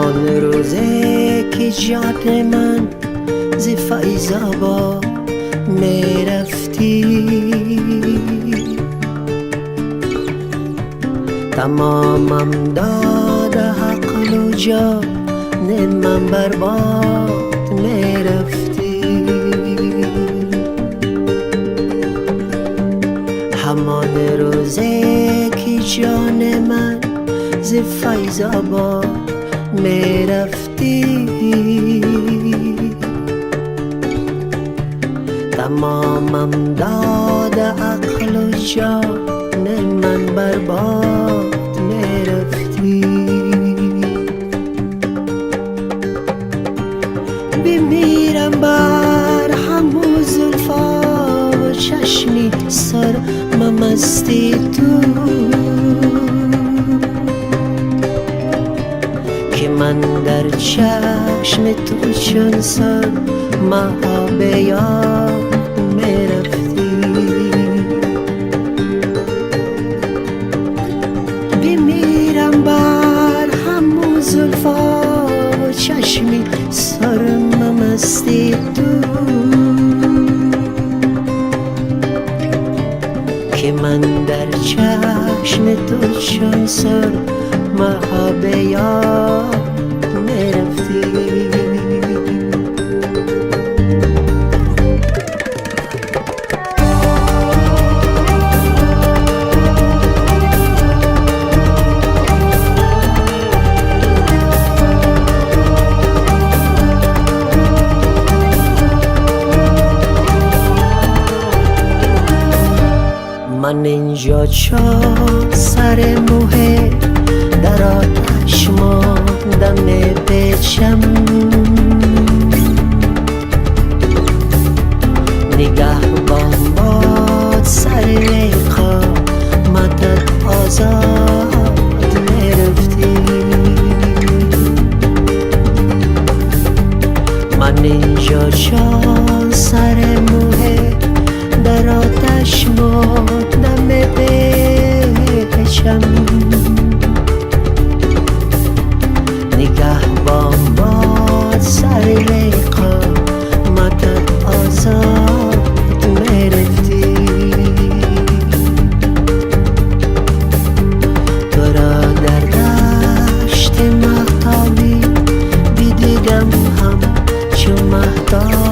همان روزه که جان من ز فیض‌آباد میرفتی، تمامم داد عقل و جان من برباد میرفتی. همان روزه که جان من ز فیض‌آباد میرفتی، تمامم داد عقل و جان من برباد میرفتی. بمیرم بر همو زلفا و چشمی سر مستی تو، که من در چشم تو چون سر مها به یاد میرفتی. بمیرم بر همو زلفا و چشمی سر مستی تو، که من در چشم تو چون سر مها به یاد میرفتی. من اینجا چون سر موه در آتش ماندم پیچم، نگهبان باد سر قامتت آزاد میرفتی. من اینجا چون سر موه در آتش ماندم پیچم، نگهبان باد سر قامتت آزاد میرفتی. تو را در دشت مهتابی بدیدم هم چون مهتاب